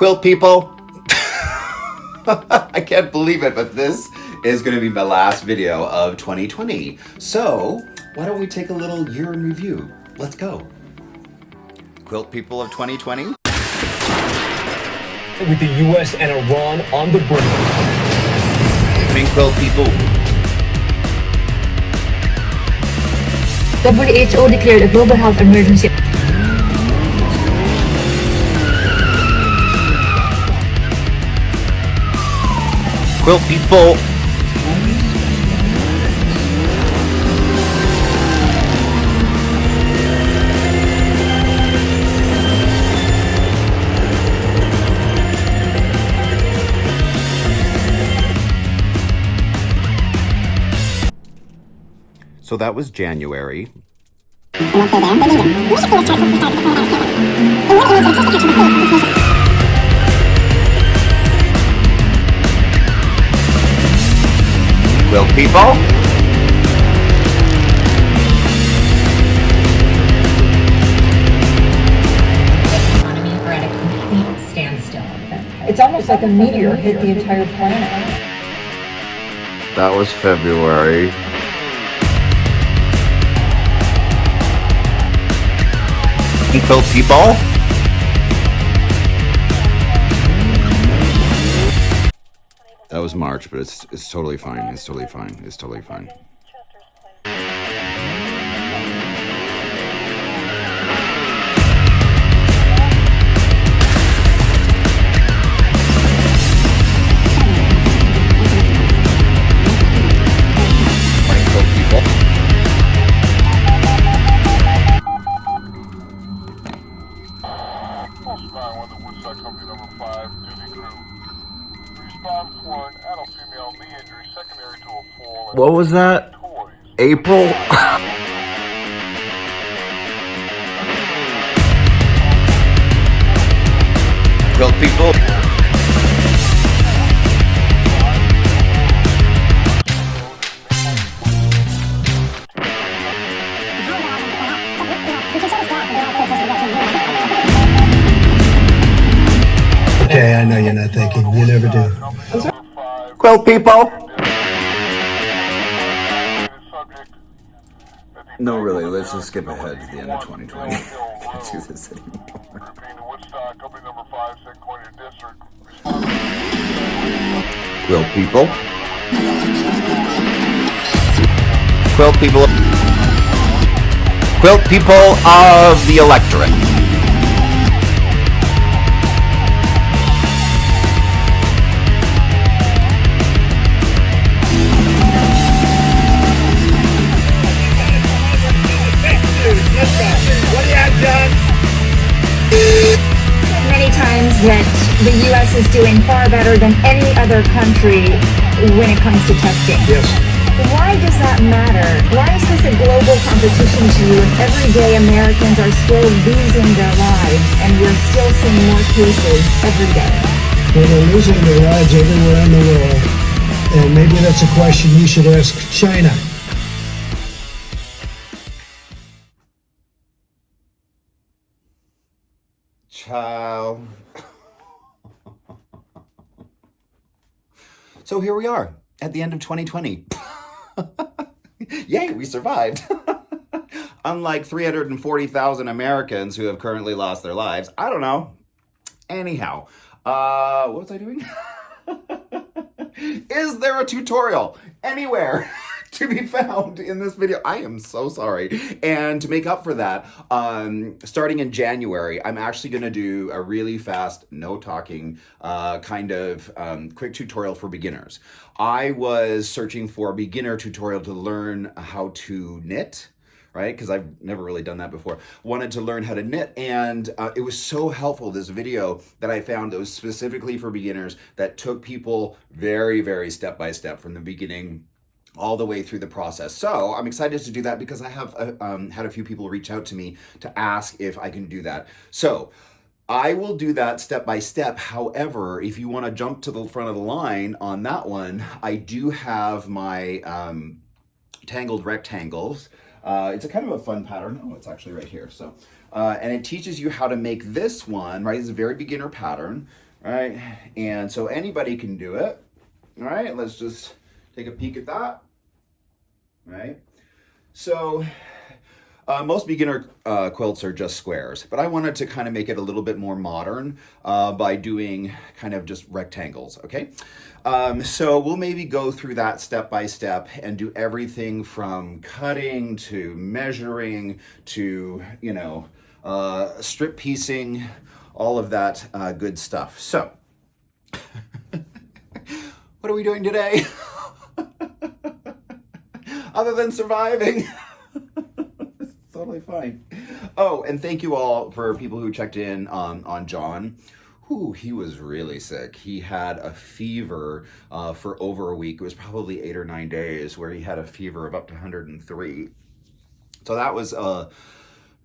Quilt people, I can't believe it, but this is going to be my last video of 2020. So why don't we take a little year in review? Let's go. Quilt people of 2020. With the US and Iran on the brink. Evening, quilt people. WHO declared a global health emergency. Quilt people. So that was January. Quilt people. Economy are at a complete standstill. It's almost like a meteor hit the entire planet. That was February. Quilt people. That was March, but it's totally fine. It's totally fine. It's totally fine. Morning, quilt people. Company number 5, duty crew. Respond for an adult female knee injury secondary to a fall. What was that? Toys. April? Quilt people. Okay, I know you're not thinking. You never do. Quilt people. No, really, let's just skip ahead to the end of 2020. Can't do this anymore. Quilt people. Quilt people. Quilt people of the electorate. Many times that the US is doing far better than any other country when it comes to testing. Yes. Why does that matter? Why is this a global competition to you if everyday Americans are still losing their lives and we're still seeing more cases every day? Well, they're losing their lives everywhere in the world. And maybe that's a question you should ask China. Ciao. So here we are at the end of 2020. Yay, we survived. Unlike 340,000 Americans who have currently lost their lives. I don't know. Anyhow, what was I doing? Is there a tutorial anywhere to be found in this video? I am so sorry. And to make up for that, starting in January, I'm actually going to do a really fast, no talking, kind of quick tutorial for beginners. I was searching for a beginner tutorial to learn how to knit, right? Because I've never really done that before. Wanted to learn how to knit, and it was so helpful, this video that I found that was specifically for beginners that took people very, very step by step from the beginning all the way through the process. So I'm excited to do that because I have had a few people reach out to me to ask if I can do that. So I will do that step by step. However, if you want to jump to the front of the line on that one, I do have my tangled rectangles. It's a kind of a fun pattern. Oh, it's actually right here. So, and it teaches you how to make this one, right? It's a very beginner pattern. right? And so anybody can do it. All right, let's just take a peek at that, right? So most beginner quilts are just squares, but I wanted to kind of make it a little bit more modern by doing kind of just rectangles, okay? So we'll maybe go through that step by step and do everything from cutting to measuring to, you know, strip piecing, all of that good stuff. So, what are we doing today? Other than surviving. It's totally fine. Oh, and thank you all for people who checked in on John. Ooh, he was really sick. He had a fever for over a week. It was probably 8 or 9 days where he had a fever of up to 103. So that was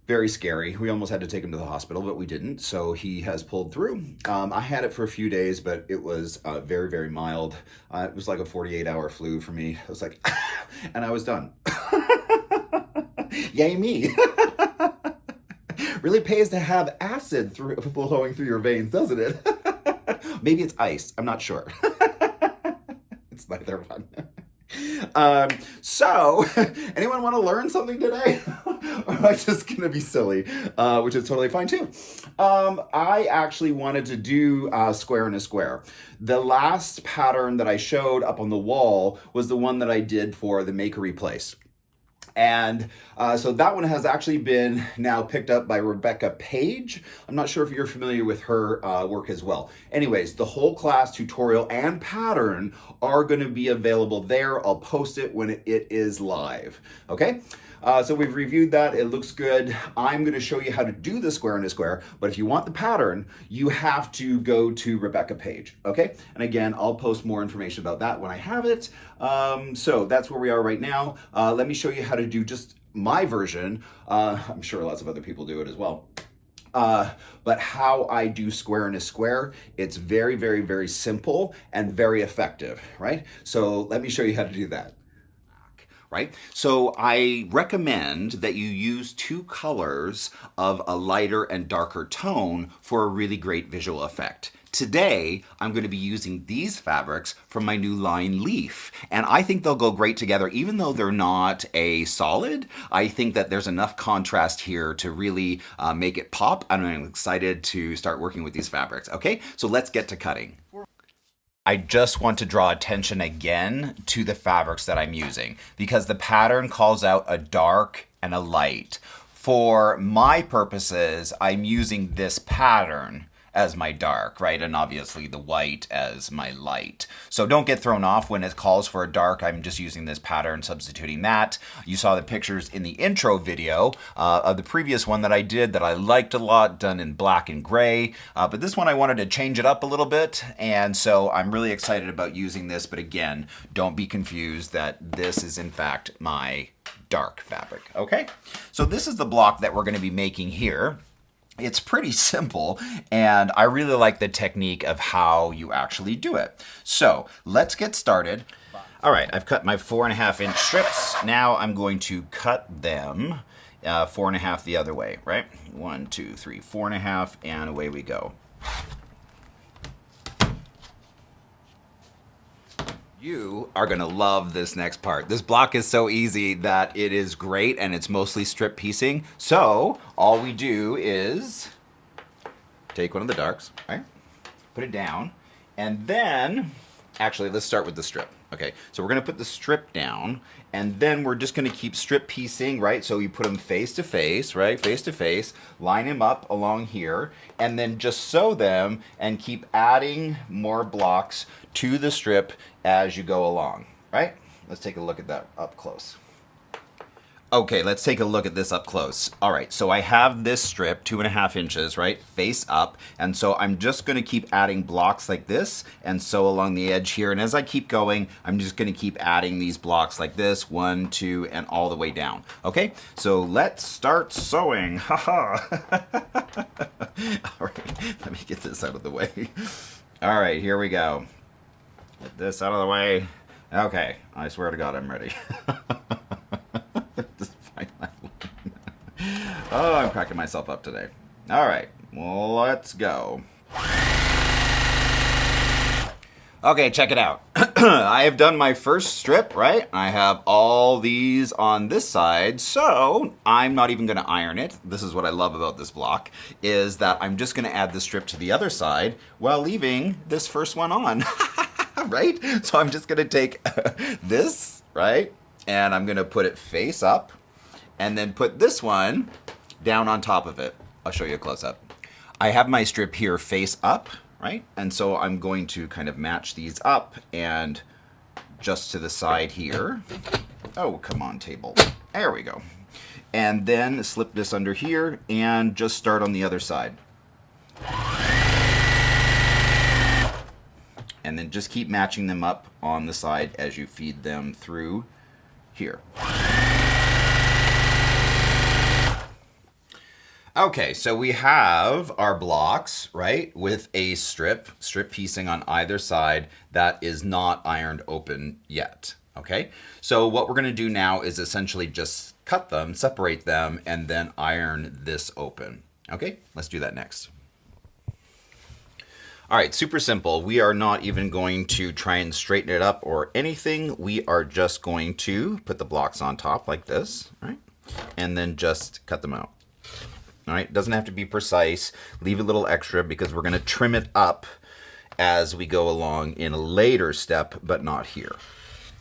very scary. We almost had to take him to the hospital, but we didn't. So he has pulled through. I had it for a few days, but it was very, very mild. It was like a 48-hour flu for me. I was like, and I was done. Yay me. Really pays to have acid flowing through your veins, doesn't it? Maybe it's ice. I'm not sure. It's neither one. So, anyone want to learn something today? Or am I just going to be silly? Which is totally fine too. I actually wanted to do square and a square. The last pattern that I showed up on the wall was the one that I did for the Make or Replace. And so that one has actually been now picked up by Rebecca Page. I'm not sure if you're familiar with her work as well. Anyways, the whole class tutorial and pattern are going to be available there. I'll post it when it is live. Okay? So we've reviewed that. It looks good. I'm going to show you how to do the square and a square. But if you want the pattern, you have to go to Rebecca Page. Okay? And again, I'll post more information about that when I have it. So that's where we are right now. Let me show you how to do just my version. I'm sure lots of other people do it as well. But how I do square and a square, it's very, very, very simple and very effective, right? So let me show you how to do that. Right? So I recommend that you use 2 colors of a lighter and darker tone for a really great visual effect. Today, I'm going to be using these fabrics from my new line Leaf, and I think they'll go great together even though they're not a solid. I think that there's enough contrast here to really make it pop, and I'm excited to start working with these fabrics. Okay, so let's get to cutting. I just want to draw attention again to the fabrics that I'm using because the pattern calls out a dark and a light. For my purposes, I'm using this pattern as my dark, right? And obviously the white as my light. So don't get thrown off when it calls for a dark. I'm just using this pattern, substituting that. You saw the pictures in the intro video of the previous one that I did that I liked a lot, done in black and gray. But this one I wanted to change it up a little bit. And so I'm really excited about using this. But again, don't be confused that this is in fact my dark fabric, okay? So this is the block that we're gonna be making here. It's pretty simple, and I really like the technique of how you actually do it. So let's get started. All right, I've cut my 4.5-inch strips. Now I'm going to cut them 4.5 the other way, right? 1, 2, 3, 4.5, and away we go. You are going to love this next part. This block is so easy that it is great, and it's mostly strip piecing. So all we do is take one of the darks, right? Put it down, and then, actually, let's start with the strip. Okay, so we're going to put the strip down, and then we're just going to keep strip piecing, right? So you put them face to face, right? Face to face, line them up along here, and then just sew them and keep adding more blocks to the strip as you go along, right? Let's take a look at that up close. Okay, let's take a look at this up close. All right, so I have this strip, 2.5 inches, right, face up, and so I'm just gonna keep adding blocks like this and sew along the edge here, and as I keep going, I'm just gonna keep adding these blocks like this, 1, 2, and all the way down, okay? So let's start sewing, haha. All right, let me get this out of the way. All right, here we go. Get this out of the way. Okay, I swear to God, I'm ready. Oh, I'm cracking myself up today. All right, well, let's go. Okay, check it out. I have done my first strip, right? I have all these on this side, so I'm not even going to iron it. This is what I love about this block, is that I'm just going to add the strip to the other side while leaving this first one on, right? So I'm just going to take this, right? And I'm going to put it face up and then put this one down on top of it. I'll show you a close-up. I have my strip here face up, right? And so I'm going to kind of match these up and just to the side here. Oh, come on, table. There we go. And then slip this under here and just start on the other side. And then just keep matching them up on the side as you feed them through here. Okay, so we have our blocks, right, with a strip piecing on either side that is not ironed open yet, okay? So what we're gonna do now is essentially just cut them, separate them, and then iron this open, okay? Let's do that next. All right, super simple. We are not even going to try and straighten it up or anything. We are just going to put the blocks on top like this, right? And then just cut them out. All right, doesn't have to be precise. Leave a little extra because we're gonna trim it up as we go along in a later step, but not here.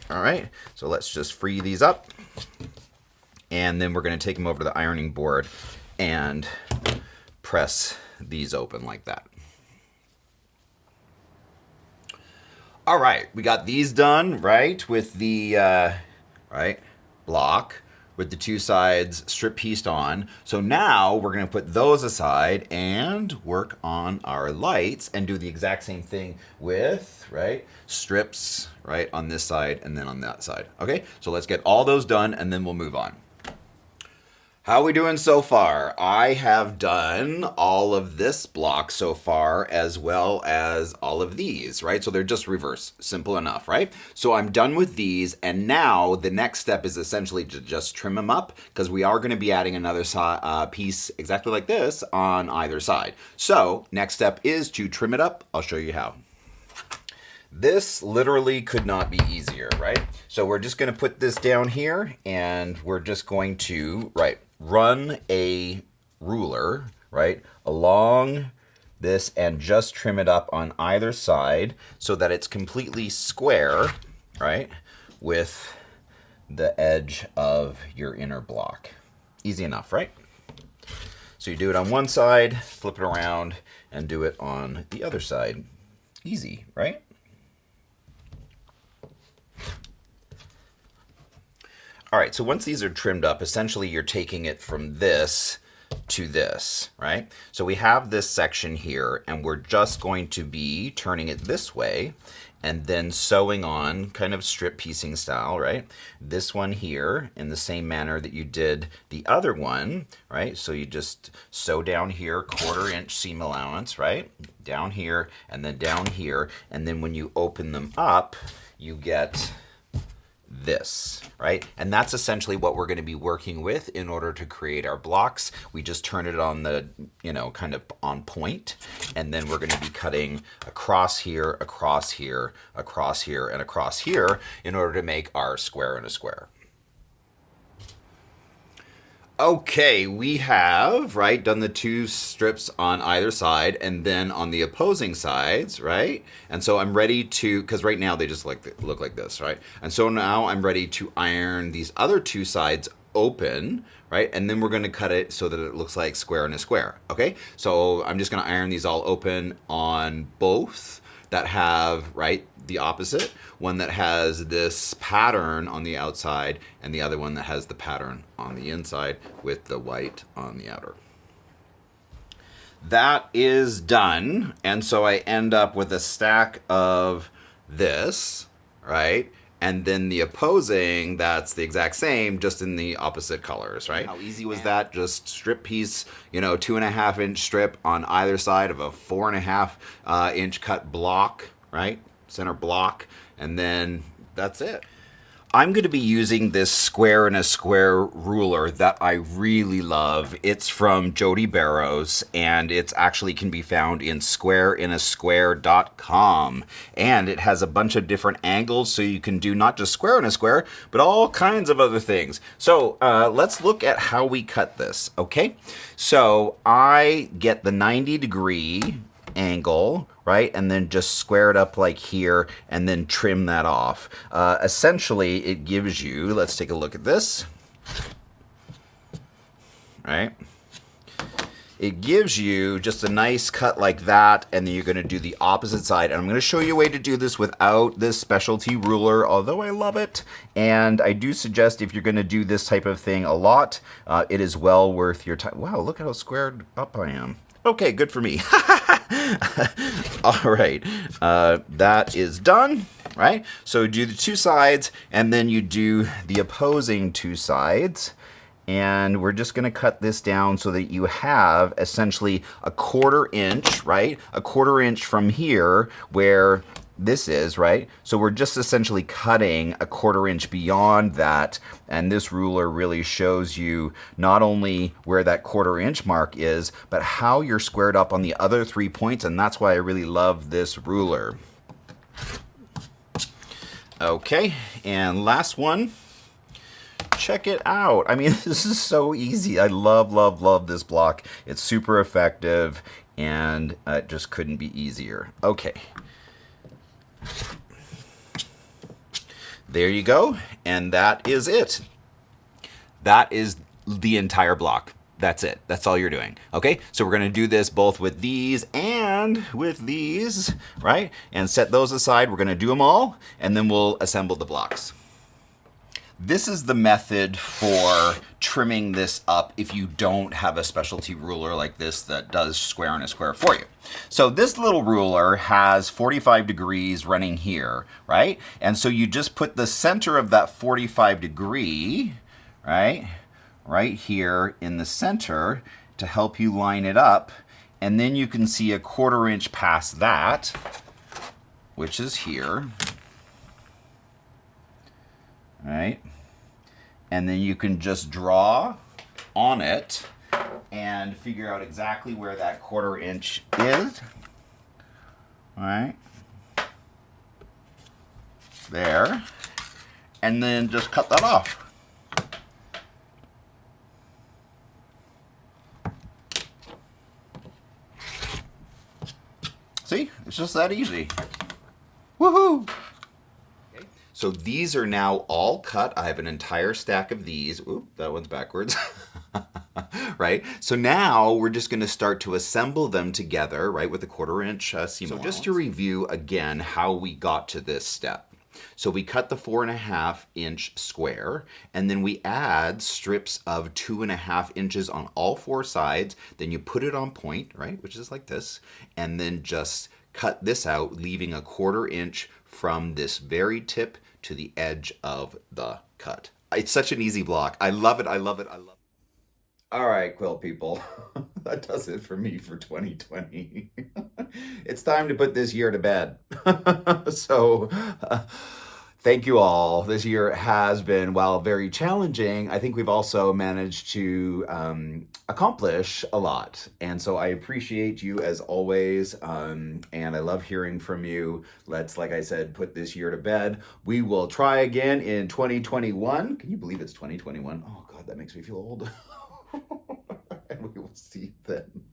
All right, so let's just free these up. And then we're gonna take them over to the ironing board and press these open like that. All right, we got these done, right, with the, block with the two sides strip pieced on. So now we're gonna put those aside and work on our lights and do the exact same thing with, right, strips, right, on this side and then on that side. Okay, so let's get all those done and then we'll move on. How are we doing so far? I have done all of this block so far as well as all of these, right? So they're just reverse, simple enough, right? So I'm done with these, and now the next step is essentially to just trim them up because we are gonna be adding another piece exactly like this on either side. So next step is to trim it up. I'll show you how. This literally could not be easier, right? So we're just gonna put this down here and we're just going to, run a ruler, right, along this and just trim it up on either side so that it's completely square, right, with the edge of your inner block. Easy enough, right? So you do it on one side, flip it around, and do it on the other side. Easy, right? All right, so once these are trimmed up, essentially you're taking it from this to this, right? So we have this section here, and we're just going to be turning it this way and then sewing on kind of strip piecing style, right? This one here in the same manner that you did the other one, right? So you just sew down here, 1/4 inch seam allowance, right? Down here and then down here. And then when you open them up, you get this, right? And that's essentially what we're going to be working with in order to create our blocks. We just turn it on the, kind of on point, and then we're going to be cutting across here, across here, across here, and across here in order to make our square and a square. Okay, we have, right, done the two strips on either side and then on the opposing sides, right? And so I'm ready to, because right now they just look like this, right? And so now I'm ready to iron these other two sides open, right? And then we're going to cut it so that it looks like square and a square, okay? So I'm just going to iron these all open on both that have, right, the opposite, one that has this pattern on the outside and the other one that has the pattern on the inside with the white on the outer. That is done, and so I end up with a stack of this, right? And then the opposing, that's the exact same, just in the opposite colors, right? How easy was that? Just strip piece, 2.5 inch strip on either side of a 4.5 inch cut block, right? Center block, and then that's it. I'm going to be using this square and a square ruler that I really love. It's from Jody Barrows, and it's actually can be found in squareinaSquare.com. And it has a bunch of different angles, so you can do not just square in a square, but all kinds of other things. So let's look at how we cut this, okay? So I get the 90-degree angle, right? And then just square it up like here and then trim that off. Essentially, it gives you, let's take a look at this, right? It gives you just a nice cut like that, and then you're going to do the opposite side. And I'm going to show you a way to do this without this specialty ruler, although I love it. And I do suggest if you're going to do this type of thing a lot, it is well worth your time. Wow, look how squared up I am. Okay, good for me. All right, that is done, right? So do the two sides, and then you do the opposing two sides. And we're just going to cut this down so that you have essentially a 1/4 inch, right? A 1/4 inch from here where this is, right? So we're just essentially cutting a 1/4 inch beyond that. And this ruler really shows you not only where that 1/4 inch mark is, but how you're squared up on the other 3 points. And that's why I really love this ruler. Okay, and last one. Check it out. I mean, this is so easy. I love, love, love this block. It's super effective, and it just couldn't be easier. Okay. There you go, and that is it. That is the entire block. That's it. That's all you're doing. Okay, so we're going to do this both with these and with these, right? And set those aside. We're going to do them all, and then we'll assemble the blocks. This is the method for trimming this up if you don't have a specialty ruler like this that does square in a square for you. So this little ruler has 45 degrees running here, right? And so you just put the center of that 45 degree, right here in the center to help you line it up. And then you can see a 1/4 inch past that, which is here. Right? And then you can just draw on it and figure out exactly where that 1/4 inch is. All right? There. And then just cut that off. See? It's just that easy. Woohoo! So these are now all cut. I have an entire stack of these. Oop, that one's backwards. Right? So now we're just going to start to assemble them together, right, with the 1/4 inch seam allowance. So just to review again how we got to this step. So we cut the 4.5 inch square, and then we add strips of 2.5 inches on all 4 sides. Then you put it on point, right, which is like this, and then just cut this out, leaving a 1/4 inch from this very tip to the edge of the cut. It's such an easy block. I love it. I love it. I love it. All right, quilt people. That does it for me for 2020. It's time to put this year to bed. So, thank you all. This year has been, while very challenging, I think we've also managed to accomplish a lot. And so I appreciate you as always. And I love hearing from you. Let's, like I said, put this year to bed. We will try again in 2021. Can you believe it's 2021? Oh God, that makes me feel old. And we will see you then.